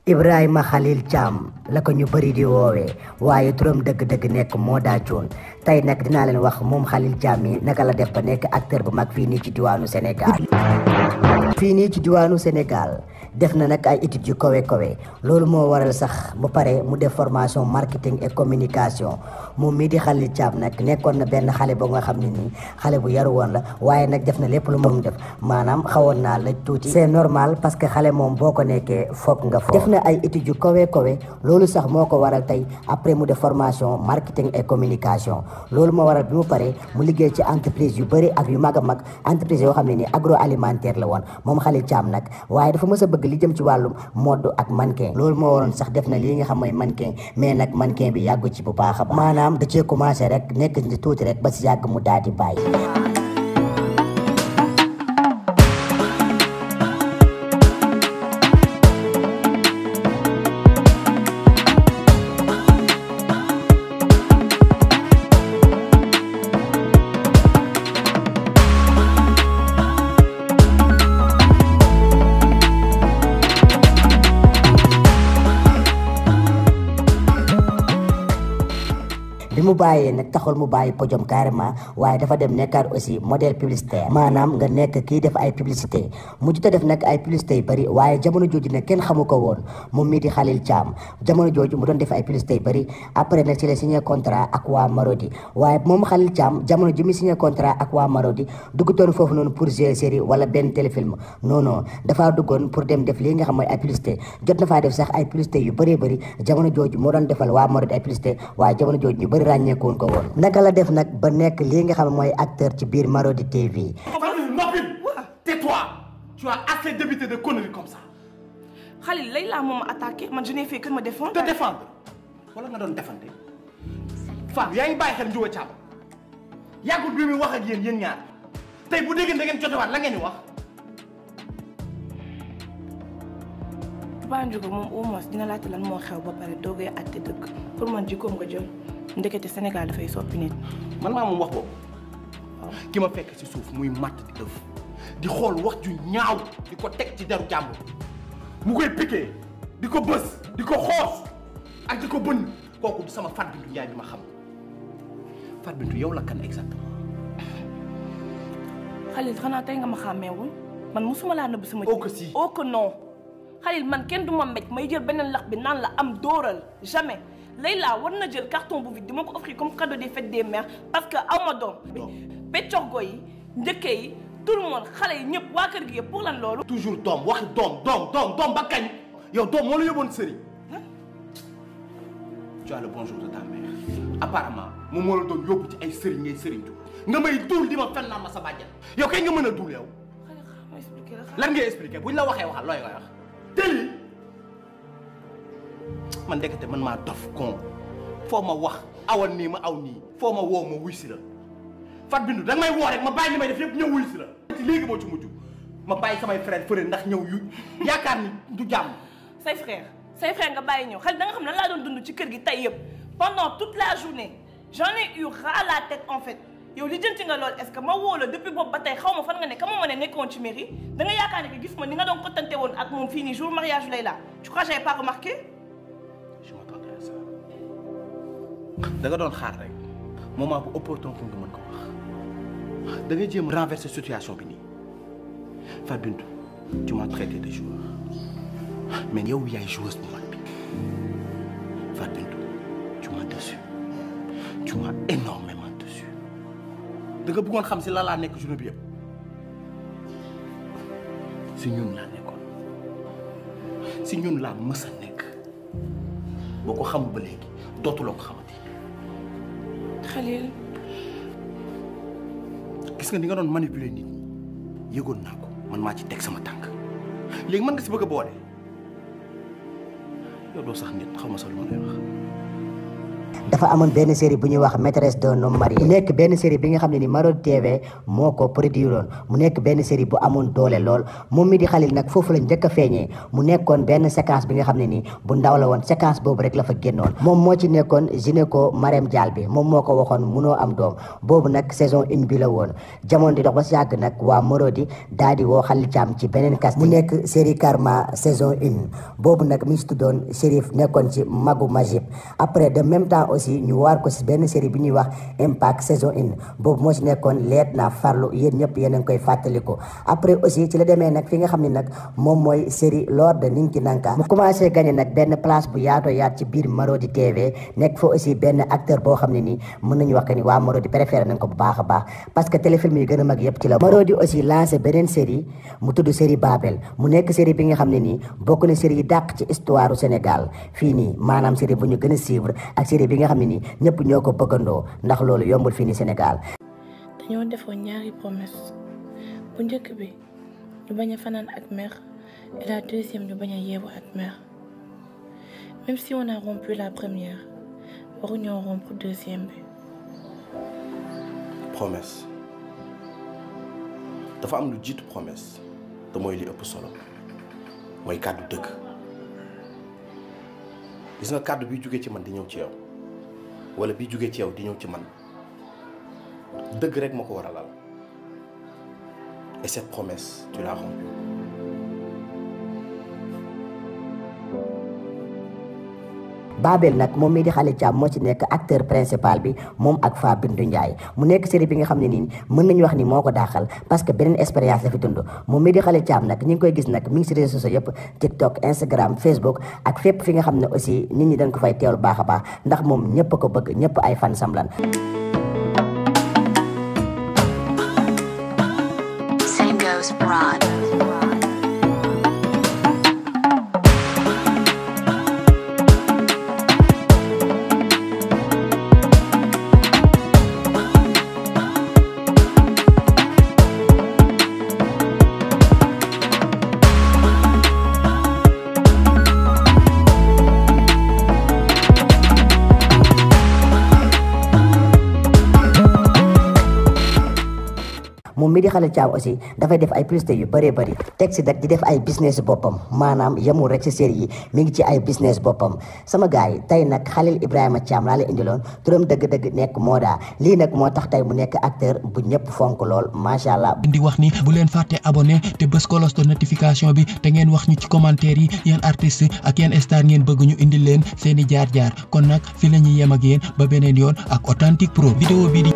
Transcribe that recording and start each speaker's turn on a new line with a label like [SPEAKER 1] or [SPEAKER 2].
[SPEAKER 1] Ibrahima Khalil Thiam la ko ñu bëri di woowee waaye turam dëgg-dëgg nekk Moda Thione tey nag dinaa leen wax moom Khalil Thiam mi naka la def ba nekk acteur bu mag fii nii ci diwaanu Sénégal. fii nii ci diwaanu Sénégal def na nag ay études yu kawe loolu moo waral sax bu pare mu def formation marketing et communication moom mii di Khalil Thiam nag nekkoon na benn xale ba nga xam ne nii xale bu yaru woon la waaye nag def na lépp lu moom def maanaam xawoon naa la tuuti. c'est normal parce que xale moom boo ko nekkee foog nga foog. def na ay études yu kawe loolu sax moo ko waral tey après mu def formation marketing et communication loolu moo waral bi mu paree mu liggéey ci entreprise yu bëri ak yu mag a mag entreprise yoo xam ne nii agroalimentaire la woon moom Khalil Thiam nag waaye dafa mës a bëgg li jëm ci wàllum mode ak mannequin loolu moo waroon sax def na lii nga xam mooy mannequin mais nag mannequin bi yàggu ci bu baax a baax maanaam da cee commencé rek nekk ci tuuti rek ba si yàgg mu daal di bàyyi. bi mu bàyyee nag taxul mu bàyyi podium carrément waaye dafa dem nekkaat aussi modèle publicitaire maanaam nga nekk kii def ay publicité mu jot a def nag ay publicité yu bëri waaye jamono jooju nag kenn xamu ko woon moom mii di Khalil Thiam jamono jooju mu doon def ay publicité yu bëri après nag ci la signé contrat ak waa Marodi waaye moom Khalil Thiam jamono ji mu signé contrat ak waa Marodi duggutoon foofu noonu pour jouer série wala benn téléfilm non dafaa duggoon pour dem def lii nga xam mooy ay publicité jot na faa def sax ay publicité yu bëree jamono jooju moo doon defal waa Marodi ay publicité waaye jamono jooju ñu bëri ràññeekoon ko woon naka la def nag ba nekk lii nga xam mooy acteur ci biir Marodi TV.
[SPEAKER 2] Tais-toi, tu as assez d'habitude de conneries comme ça.
[SPEAKER 3] Khalil Layla moo ma attaqué man je n'ai fait que me défendre.
[SPEAKER 2] Te défendre wala nga doon défendre Fane yaa ngi bàyyi xel Ndiouga Thiam yàggul bi muy wax ak yéen ñaar tey bu déggee da ngeen jotewaat la ngeen di wax.
[SPEAKER 3] Papa Ndiouga moom au moins dina laajte lan moo xew ba pare doogee àtte dëgg pour man jikkoom nga jël ndekete Sénégal dafay soppi nit.
[SPEAKER 2] man maa moom wax boobu ki ma fekk ci suuf muy matt di ëf di xool wax ju ñaaw di ko teg ci deru jàmbur mu koy piqué di ko bës di ko xoos ak di ko bënn kooku du sama Fat Bintou Ndiaye bi ma xam Fat Bintou yow la kan exactement.
[SPEAKER 3] Khalil xanaa tey nga ma xàmmeewul man musuma laa nëbb sama.
[SPEAKER 2] oh que si
[SPEAKER 3] oh que non Khalil man kenn du ma mbéj may jël beneen lax bi naan la am dóoral jamais. Layla war na jël carton bu vide di ma ko offrir comme cadeau des fêtes des mères parce que aw ma doom. Péccorgo yi njëkke yi tout le monde xale yi ñëpp waa kër gi yëpp pour lan loolu.
[SPEAKER 2] toujours doom waxi doom ba kañ yow doom moo la yóbboon sëriñ. tu as le bonjour de ta mère apparemment moom moo la doon yóbbu ci ay sëriñ ngay sëriñtu nga may duul di ma fen naa ma sa bàjjan yow kay nga mën a duul yow. lan ngay expliquer buñ la waxee waxal looy koy wax tëli. man ndekete man maa dof kon foo ma wax awal nii ma aw nii foo ma woo ma wuy si la Fat Bintou danga may woo rek ma bàyyi li may def yëpp ñëw wuy si la ci léegi moo ci mujj ma bàyyi samay frère fële ndax ñëw yu yaakaar ni du jàmm.
[SPEAKER 3] say frère nga bàyyi ñëw xel da nga xam ne laa doon dund ci kër gi tey yëpp pendant toute la journée j'en ai eu ras la tête en fait yow li jënti nga lool est-ce que ma woo la depuis boobu ba tey xaw ma fan nga ne ka ma ne nekkoon ci mairie da nga yaakaar ne que gis ma ni nga doon kottante woon ak moom fii nii jour mariage Layla tu crois j'avais pas remarqué.
[SPEAKER 2] da nga doon xaar rek moment bu opportun pour nga mën ko wax da ngay jéem renverser situation bi nii Fat Bintou tu m'as traité de joueur mais yow yaay joueuse bu mag bi Fat Bintou tu m'as déçu tu m'as énormément déçu da nga bëggoon xam si la laa nekk journée bi yëpp si ñun laa nekkoon si ñun laa mës a nekk boo ko xamul ba léegi dootuloo ko xamati.
[SPEAKER 3] Khalil.
[SPEAKER 2] gis nga ni nga doon manipuler nit ñi yëgoon naa ko man maa ci teg sama tànk léegi mën nga si bëgg a boole yow doo sax nit xaw ma sax lu ma lay wax.
[SPEAKER 1] dafa amoon benn série bu ñuy wax maîtresse d'un homme marié mu nekk benn série bi nga xam ne ni Marodi TV moo ko produiroon mu nekk benn série bu amoon doole lool moom mi di Khalil nag foofu la njëkk a feeñee mu nekkoon benn séquence bi nga xam ne ni bu ndaw la woon séquence boobu rek la fa génnoon moom moo ci nekkoon gynéco Marème Dial bi moom moo ko waxoon munoo am doom boobu nag saison 1 bi la woon jamono di dox ba si yàgg nag waa Marodi daal di woo Khalil Thiam ci beneen casting mu nekk série Karma saison 1 boobu nag mi ngi tuddoon Chérif nekkoon ci Magu Majib après de même temps aussi ñu waar ko si benn série bi ñuy wax Impact saison 1 boobu moo si nekkoon leet na farlu yéen ñëpp yéen a ngi koy fàttaliku après aussi ci la demee nag fi nga xam ne nag moom mooy série Lord de Ninki Nanka mu commencé gagné nag benn place bu yaatoo yaat ci biir Marodi TV nekk fa aussi benn acteur boo xam ne nii mën nañu wax que ni waa Marodi préféré nañ ko bu baax a baax parce que téléfilm yi gën a mag yëpp ci la Marodi aussi lancé beneen série mu tudd série Babel mu nekk série bi nga xam ne nii bokk na série yi dàq ci histoire u Sénégal fii nii maanaam série bu ñu gën a suivre ak série bi nga xam ne nii ñëpp ñoo ko bëggandoo ndax loolu yombul fii nii Sénégal.
[SPEAKER 4] dañoo defoon ñaari promesse bu njëkk bi ñu bañ a fanaan ak mère et la deuxième ñu bañ a yeewu ak mère même si on a rompu la première waruñoo rompre deuxième bi.
[SPEAKER 2] promesse dafa am lu jiitu promesse te mooy li ëpp solo mooy kàddu dëgg gis nga kàddu bi jógee ci man di ñëw ci yow wala bi jógee ci yow di ñëw ci man dëgg rek moo ko war a lal et cette promesse tu l'as rompue.
[SPEAKER 1] Babel nag moom mii di Khalil Thiam moo ci nekk acteur principal bi moom ak Fa Bintou Ndiaye mu nekk série bi nga xam ne nii mën nañu wax ni moo ko daaxal parce que beneen expérience la fi dund moom mii di Khalil Thiam nag ñi ngi koy gis nag mi ngi si réseaux sociaux yëpp TikTok Instagram Facebook ak fépp fi nga xam ne aussi nit ñi dañ ko fay teewlu baax a baax ndax moom ñëpp ko bëgg ñëpp ay fan samlan.
[SPEAKER 5] Same goes broad.
[SPEAKER 1] moom mi di Khalil Thiam aussi dafay def ay publicité yu bëree bëri teg si nag di def ay business boppam maanaam yemul rek si série yi mi ngi ci ay business boppam sama gars yi tey nag Khalil Ibrahima Thiam laa la indiloon turam dëgg-dëgg nekk Moda lii nag moo tax tey mu nekk acteur bu ñëpp fonk lool macha allah.
[SPEAKER 6] di wax ni bu leen fàtte abonné te bës cloche de notification bi te ngeen wax ñu ci commentaire yi yéen artistes ak yéen star ngeen bëgg ñu indil leen seeni jaar-jaar kon nag fi la ñuy yem ak yéen ba beneen yoon ak Authentique Pro vidéo bi di